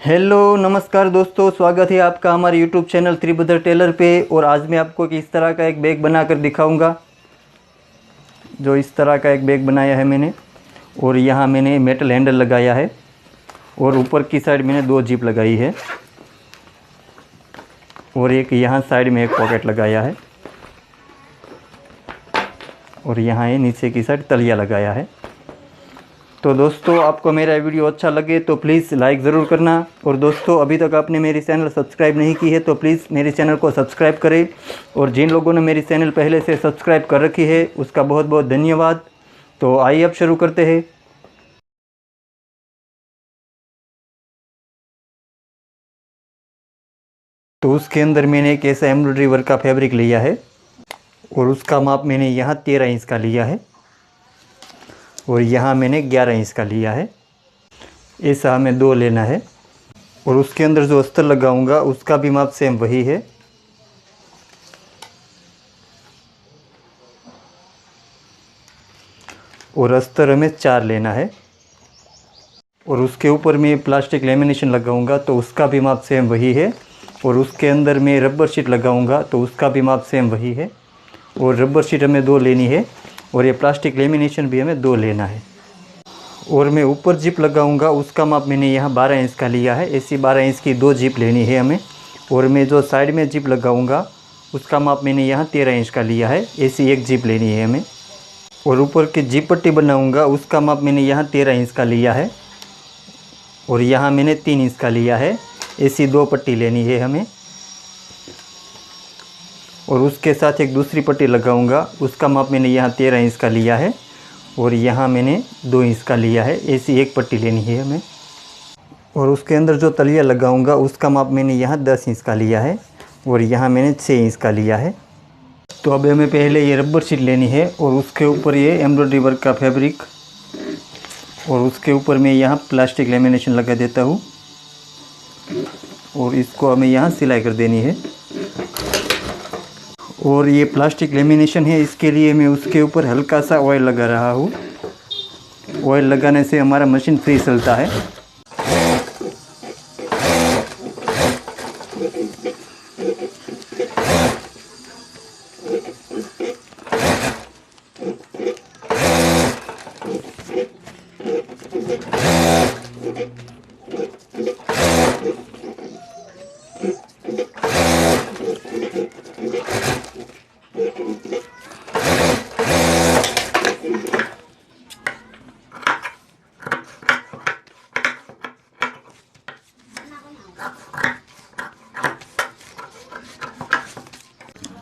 Hello नमस्कार दोस्तों, स्वागत है आपका हमारे यूट्यूब चैनल त्रिभद्र टेलर पे। और आज मैं आपको इस तरह का एक बैग बनाकर दिखाऊंगा। जो इस तरह का एक बैग बनाया है मैंने, और यहाँ मैंने मेटल हैंडल लगाया है और ऊपर की साइड मैंने 2 जिप लगाई है और एक यहाँ साइड में एक पॉकेट लगाया है और यहाँ ये नीचे की साइड तलिया लगाया है। तो दोस्तों, आपको मेरा वीडियो अच्छा लगे तो प्लीज़ लाइक ज़रूर करना। और दोस्तों, अभी तक आपने मेरी चैनल सब्सक्राइब नहीं की है तो प्लीज़ मेरे चैनल को सब्सक्राइब करें। और जिन लोगों ने मेरी चैनल पहले से सब्सक्राइब कर रखी है उसका बहुत बहुत धन्यवाद। तो आइए अब शुरू करते हैं। तो उसके अंदर मैंने एक ऐसा एम्ब्रॉयडरी वर्क का फैब्रिक लिया है और उसका माप मैंने यहाँ 13 इंच का लिया है और यहाँ मैंने 11 इंच का लिया है। ऐसा हमें 2 लेना है। और उसके अंदर जो अस्तर लगाऊंगा उसका भी माप सेम वही है। और अस्तर हमें 4 लेना है। और उसके ऊपर मैं प्लास्टिक लेमिनेशन लगाऊंगा तो उसका भी माप सेम वही है। और उसके अंदर मैं रबर शीट लगाऊंगा तो उसका भी माप सेम वही है। और रबर शीट हमें 2 लेनी है और ये प्लास्टिक लेमिनेशन भी हमें 2 लेना है। और मैं ऊपर जिप लगाऊंगा उसका माप मैंने यहाँ 12 इंच का लिया है। ऐसी 12 इंच की 2 जिप लेनी है हमें। और मैं जो साइड में जिप लगाऊंगा उसका माप मैंने यहाँ 13 इंच का लिया है। ऐसी एक जिप लेनी है हमें। और ऊपर की जिप पट्टी बनाऊंगा उसका माप मैंने यहाँ 13 इंच का लिया है और यहाँ मैंने 3 इंच का लिया है। ऐसी 2 पट्टी लेनी है हमें। और उसके साथ एक दूसरी पट्टी लगाऊंगा उसका माप मैंने यहाँ 13 इंच का लिया है और यहाँ मैंने 2 इंच का लिया है। ऐसी एक पट्टी लेनी है हमें। और उसके अंदर जो तलिया लगाऊंगा उसका माप मैंने यहाँ 10 इंच का लिया है और यहाँ मैंने 6 इंच का लिया है। तो अब हमें पहले ये रबर शीट लेनी है और उसके ऊपर ये एम्ब्रॉयडरी वर्क का फैब्रिक और उसके ऊपर मैं यहाँ प्लास्टिक लेमिनेशन लगा देता हूँ और इसको हमें यहाँ सिलाई कर देनी है। और ये प्लास्टिक लेमिनेशन है, इसके लिए मैं उसके ऊपर हल्का सा ऑयल लगा रहा हूँ। ऑयल लगाने से हमारा मशीन फ्री चलता है।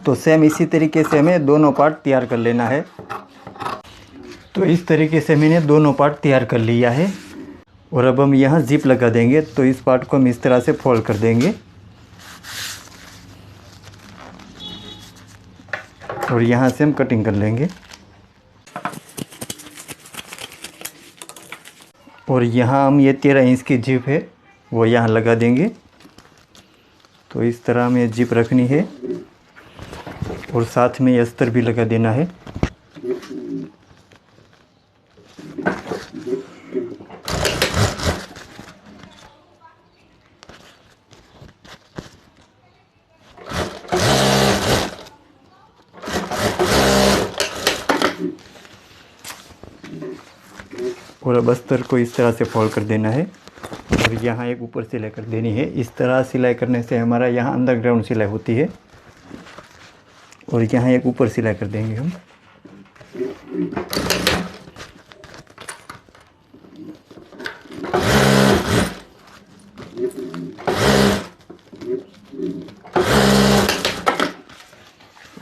तो सेम इसी तरीके से हमें दोनों पार्ट तैयार कर लेना है। तो इस तरीके से मैंने दोनों पार्ट तैयार कर लिया है। और अब हम यहाँ जिप लगा देंगे। तो इस पार्ट को हम इस तरह से फोल्ड कर देंगे और यहाँ से हम कटिंग कर लेंगे। और यहाँ हम ये 13 इंच की जिप है वो यहाँ लगा देंगे। तो इस तरह हमें जिप रखनी है और साथ में अस्तर भी लगा देना है। और अब अस्तर को इस तरह से फोल्ड कर देना है और यहाँ एक ऊपर सिलाई कर देनी है। इस तरह सिलाई करने से हमारा यहाँ अंडरग्राउंड सिलाई होती है। और यहाँ एक ऊपर सिलाई कर देंगे हम।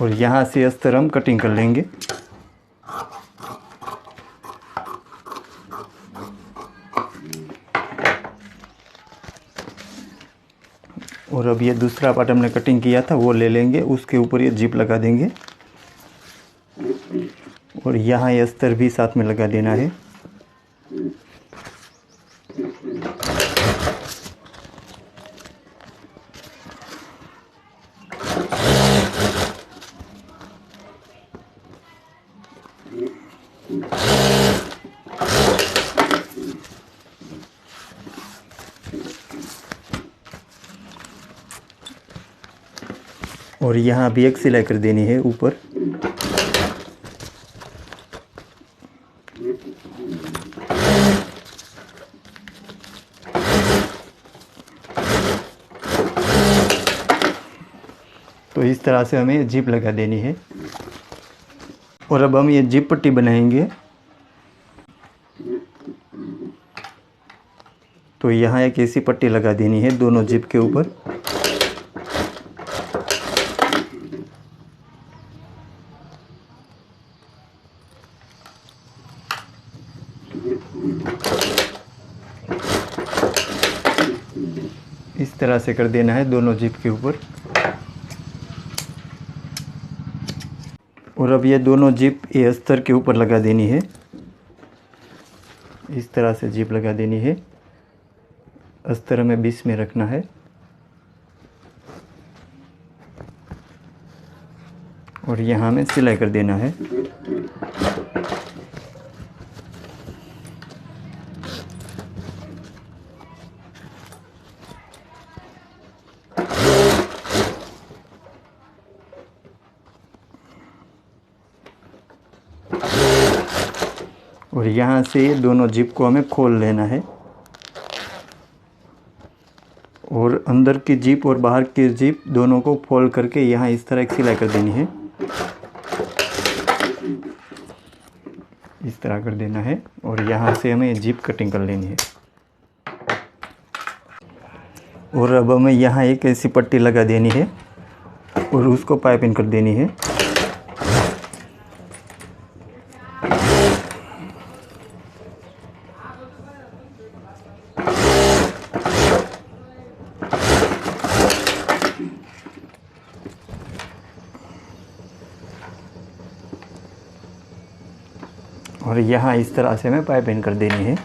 और यहाँ से अस्तर हम कटिंग कर लेंगे। और अब ये दूसरा पार्ट हमने कटिंग किया था वो ले लेंगे, उसके ऊपर ये जिप लगा देंगे और यहाँ ये अस्तर भी साथ में लगा देना है। और यहाँ भी एक सिलाई कर देनी है ऊपर। तो इस तरह से हमें जिप लगा देनी है। और अब हम ये जिप पट्टी बनाएंगे। तो यहाँ एक ऐसी पट्टी लगा देनी है दोनों जिप के ऊपर। इस तरह से कर देना है दोनों जिप के ऊपर। और अब ये दोनों जिप ये अस्तर के ऊपर लगा देनी है। इस तरह से जिप लगा देनी है। अस्तर हमें बीच में रखना है। और यहाँ में सिलाई कर देना है। और यहाँ से दोनों जिप को हमें खोल लेना है। और अंदर की जिप और बाहर की जिप दोनों को फोल्ड करके यहाँ इस तरह एक सिलाई कर देनी है। इस तरह कर देना है। और यहाँ से हमें जिप कटिंग कर लेनी है। और अब हमें यहाँ एक ऐसी पट्टी लगा देनी है और उसको पाइपिंग कर देनी है। और यहाँ इस तरह से हमें पाइपिंग कर देनी है।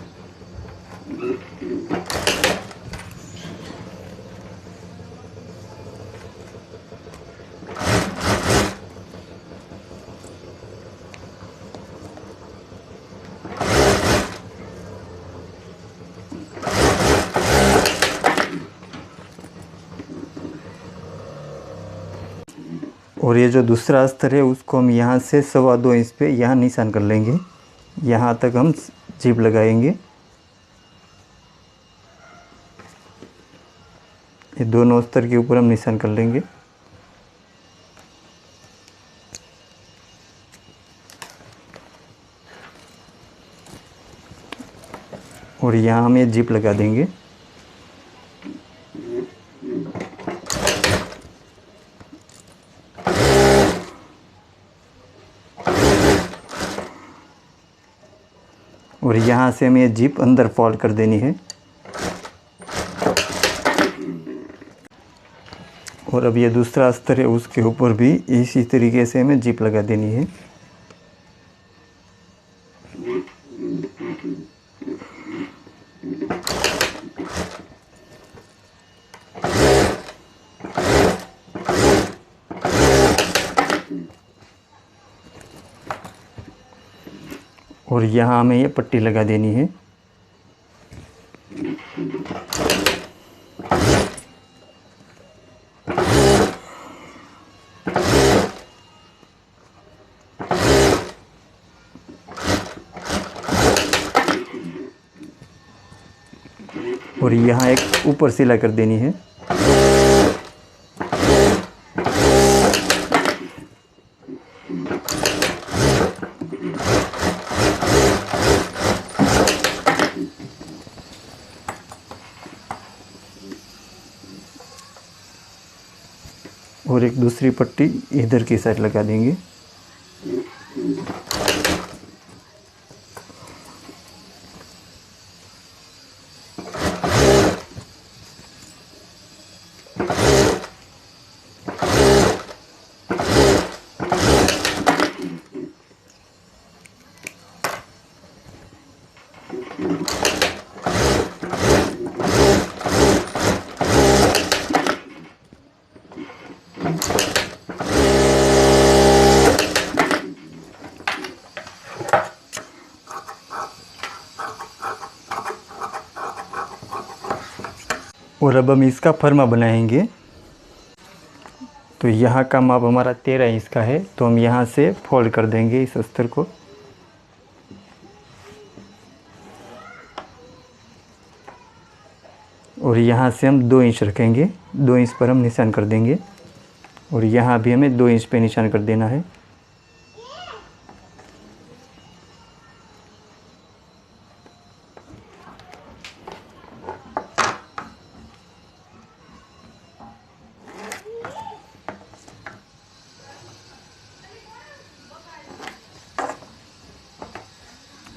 और ये जो दूसरा अस्तर है उसको हम यहाँ से 2.25 इंच पे यहाँ निशान कर लेंगे। यहाँ तक हम जिप लगाएंगे। ये दोनों अस्तर के ऊपर हम निशान कर लेंगे। और यहाँ हम ये जिप लगा देंगे। और यहाँ से हमें ये जिप अंदर फोल्ड कर देनी है। और अब ये दूसरा अस्तर है उसके ऊपर भी इसी तरीके से हमें जिप लगा देनी है। और यहाँ हमें ये पट्टी लगा देनी है। और यहाँ एक ऊपर सिलाई कर देनी है। और एक दूसरी पट्टी इधर की साइड लगा देंगे। और अब हम इसका फर्मा बनाएंगे। तो यहाँ का माप हमारा 13 इंच का है, तो हम यहाँ से फोल्ड कर देंगे इस अस्तर को। और यहाँ से हम 2 इंच रखेंगे, 2 इंच पर हम निशान कर देंगे। और यहाँ भी हमें 2 इंच पे निशान कर देना है।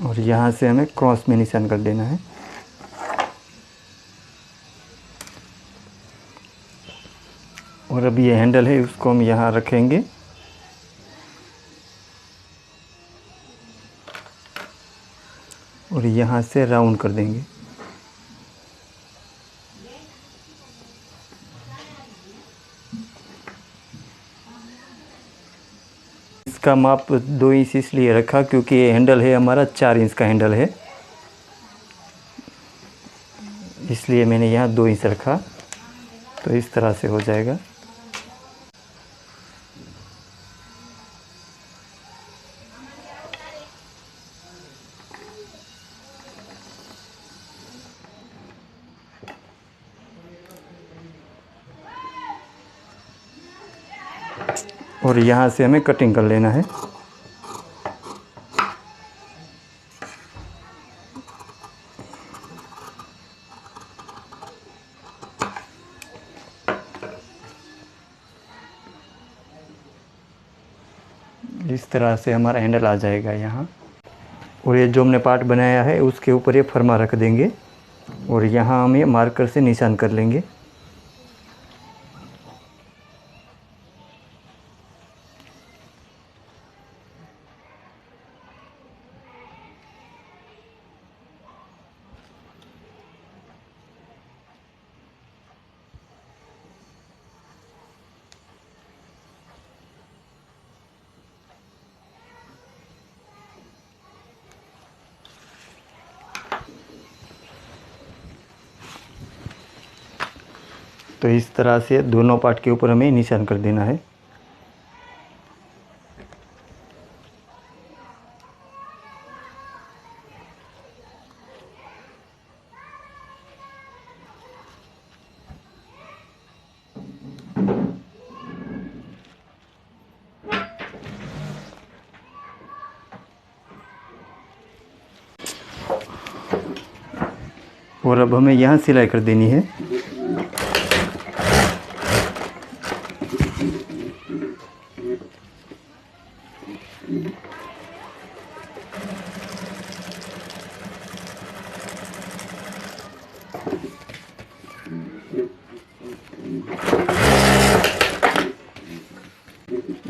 और यहाँ से हमें क्रॉस में निशान कर देना है। और अब ये हैंडल है, उसको हम यहाँ रखेंगे। और यहाँ से राउंड कर देंगे। इसका माप 2 इंच इसलिए रखा क्योंकि ये हैंडल है हमारा 4 इंच का हैंडल है, इसलिए मैंने यहाँ 2 इंच रखा। तो इस तरह से हो जाएगा। और यहाँ से हमें कटिंग कर लेना है। इस तरह से हमारा हैंडल आ जाएगा यहाँ। और ये जो हमने पार्ट बनाया है उसके ऊपर ये फरमा रख देंगे। और यहाँ हम ये मार्कर से निशान कर लेंगे। तो इस तरह से दोनों पार्ट के ऊपर हमें निशान कर देना है। और अब हमें यहाँ सिलाई कर देनी है।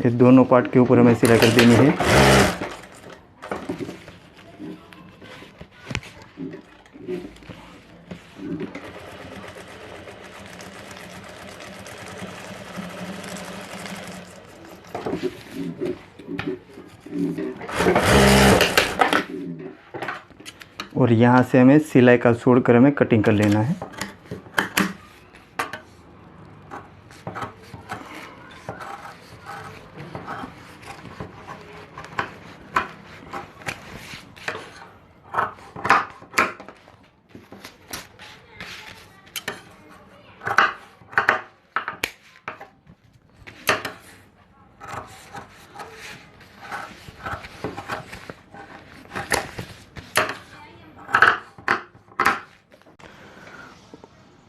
ये दोनों पार्ट के ऊपर हमें सिलाई कर देनी है। और यहाँ से हमें सिलाई का छोड़कर हमें कटिंग कर लेना है।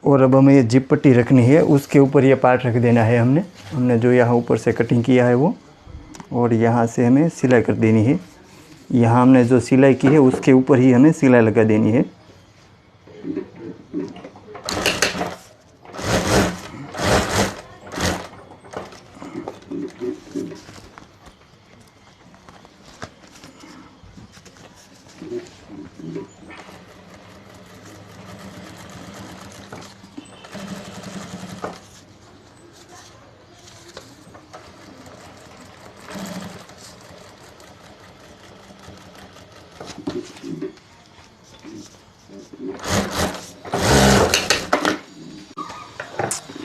और अब हमें ये जिप पट्टी रखनी है, उसके ऊपर ये पार्ट रख देना है हमने जो यहाँ ऊपर से कटिंग किया है वो। और यहाँ से हमें सिलाई कर देनी है। यहाँ हमने जो सिलाई की है उसके ऊपर ही हमें सिलाई लगा देनी है।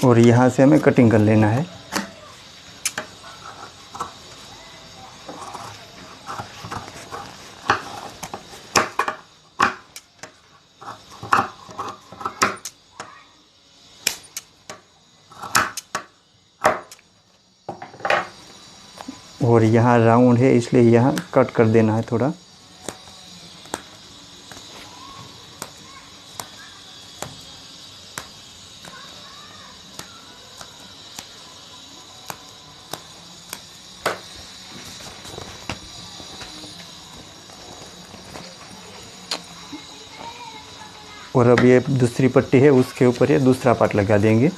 और यहाँ से हमें कटिंग कर लेना है। और यहाँ राउंड है इसलिए यहाँ कट कर देना है थोड़ा। और अब ये दूसरी पट्टी है उसके ऊपर ये दूसरा पार्ट लगा देंगे।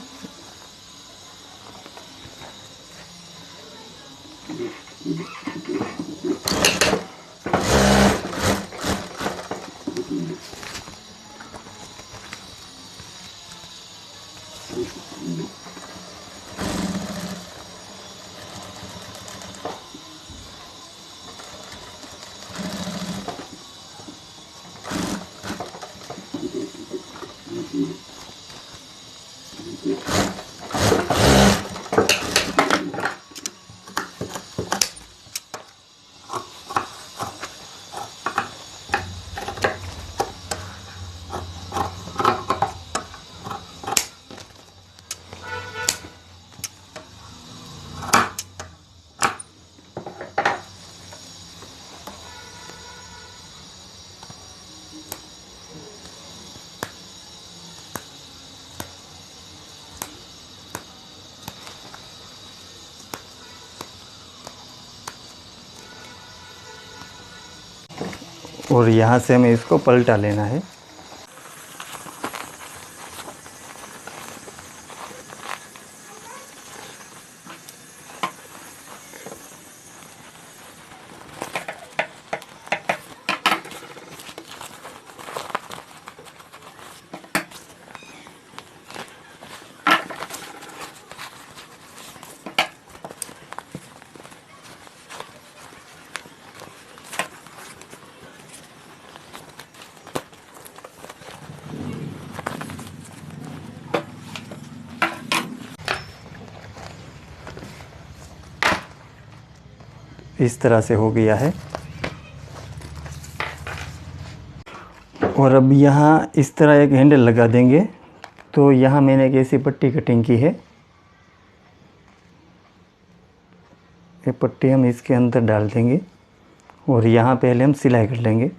और यहाँ से हमें इसको पलटा लेना है। इस तरह से हो गया है। और अब यहाँ इस तरह एक हैंडल लगा देंगे। तो यहाँ मैंने एक ऐसी पट्टी कटिंग की है। ये पट्टी हम इसके अंदर डाल देंगे और यहाँ पहले हम सिलाई कर लेंगे।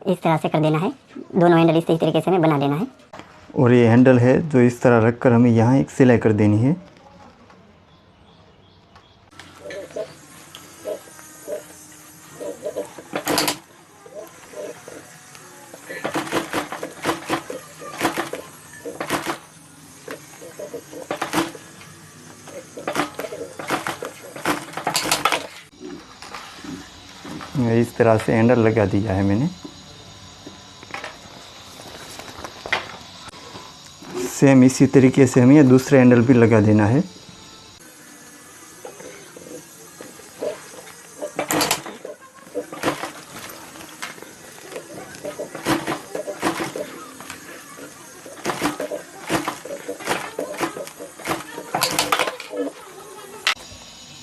इस तरह से कर देना है, दोनों हैंडल इस तरीके से हमें बना लेना है। और ये हैंडल है जो इस तरह रखकर हमें यहाँ एक सिलाई कर देनी है। इस तरह से हैंडल लगा दिया है मैंने। सेम इसी तरीके से हमें दूसरा हैंडल भी लगा देना है।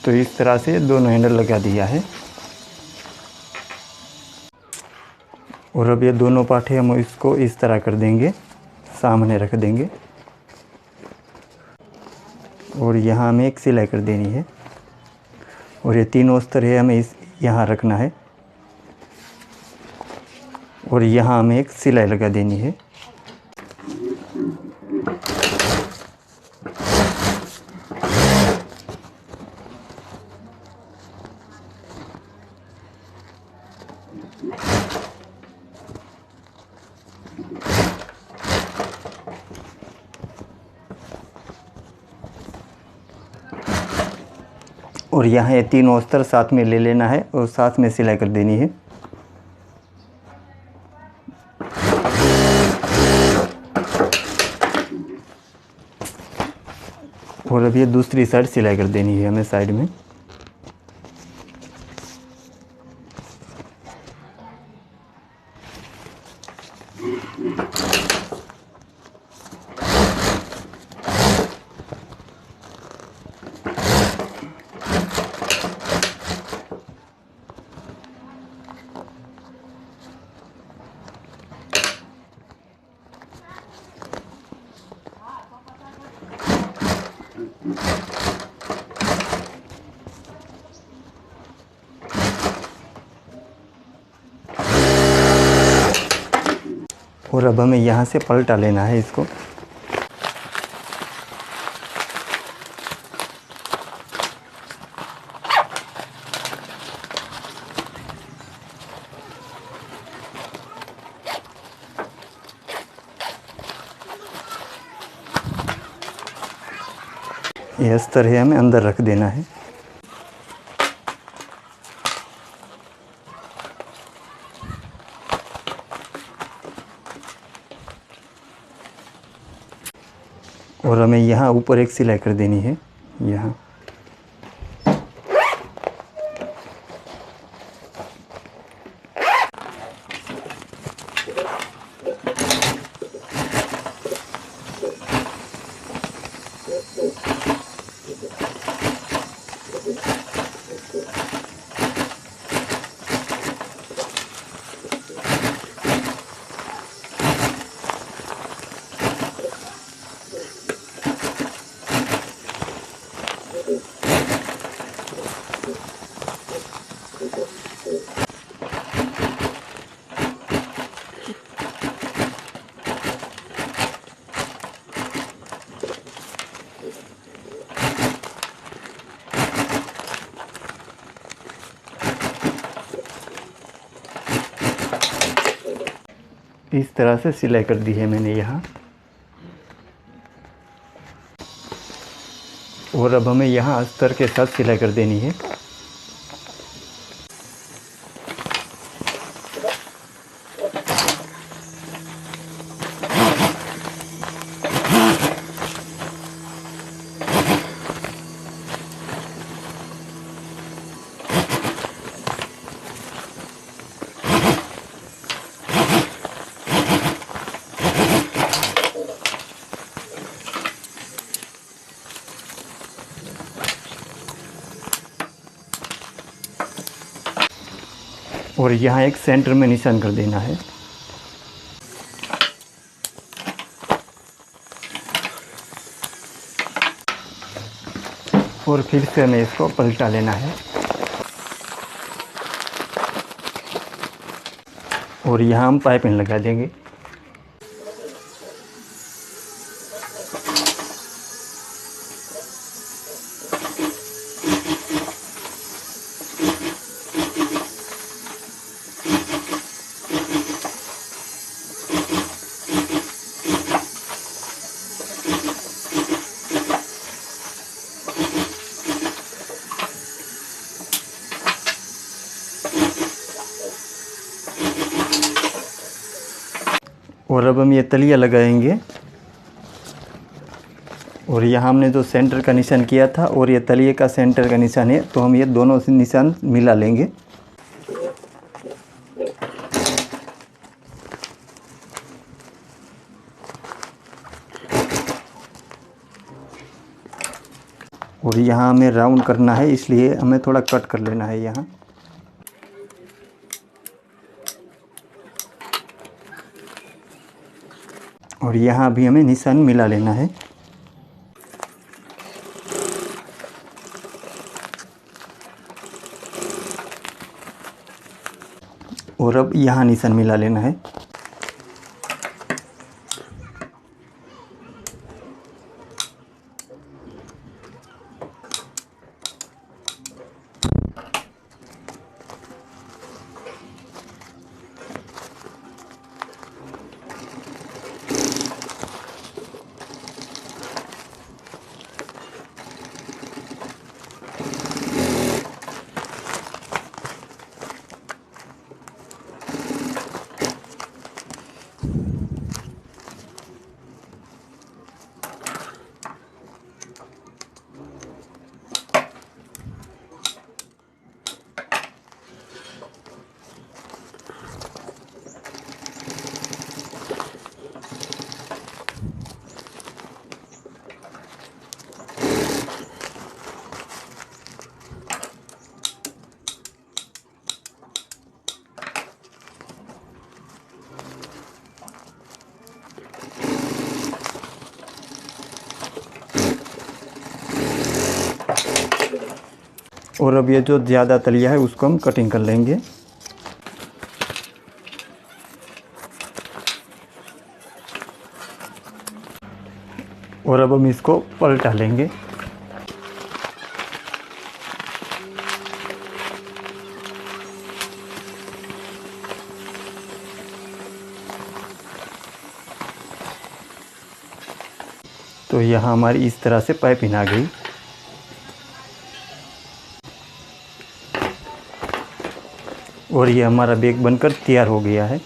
तो इस तरह से दोनों हैंडल लगा दिया है। और अब ये दोनों पार्टें हम इसको इस तरह कर देंगे, सामने रख देंगे और यहाँ हमें एक सिलाई कर देनी है। और ये तीनों अस्तर है हमें इस यहाँ रखना है और यहाँ हमें एक सिलाई लगा देनी है। और यहाँ ये तीनों अस्तर साथ में ले लेना है और साथ में सिलाई कर देनी है। और अब ये दूसरी साइड सिलाई कर देनी है हमें साइड में। और अब हमें यहाँ से पलटा लेना है इसको। ये इस तरह हमें अंदर रख देना है। और हमें यहाँ ऊपर एक सिलाई कर देनी है यहाँ। इस तरह से सिलाई कर दी है मैंने यहाँ। और अब हमें यहाँ अस्तर के साथ सिलाई कर देनी है। और यहाँ एक सेंटर में निशान कर देना है। और फिर से हमें इसको पलटा लेना है। और यहाँ हम पाइपिंग लगा देंगे। और अब हम ये तलिया लगाएंगे। और यहाँ हमने जो सेंटर का निशान किया था और ये तलिए का सेंटर का निशान है, तो हम ये दोनों निशान मिला लेंगे। और यहाँ हमें राउंड करना है, इसलिए हमें थोड़ा कट कर लेना है यहाँ। और यहाँ भी हमें निशान मिला लेना है। और अब यहाँ निशान मिला लेना है। और अब ये जो ज़्यादा तलिया है उसको हम कटिंग कर लेंगे। और अब हम इसको पलटा लेंगे। तो यहाँ हमारी इस तरह से पाइपिंग आ गई। और ये हमारा बैग बनकर तैयार हो गया है।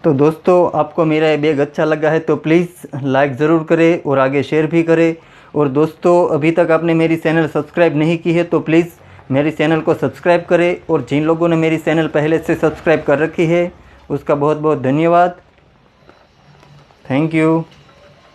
तो दोस्तों, आपको मेरा ये बैग अच्छा लगा है तो प्लीज़ लाइक ज़रूर करें और आगे शेयर भी करें। और दोस्तों, अभी तक आपने मेरी चैनल सब्सक्राइब नहीं की है तो प्लीज़ मेरी चैनल को सब्सक्राइब करें। और जिन लोगों ने मेरी चैनल पहले से सब्सक्राइब कर रखी है उसका बहुत बहुत धन्यवाद। Thank you.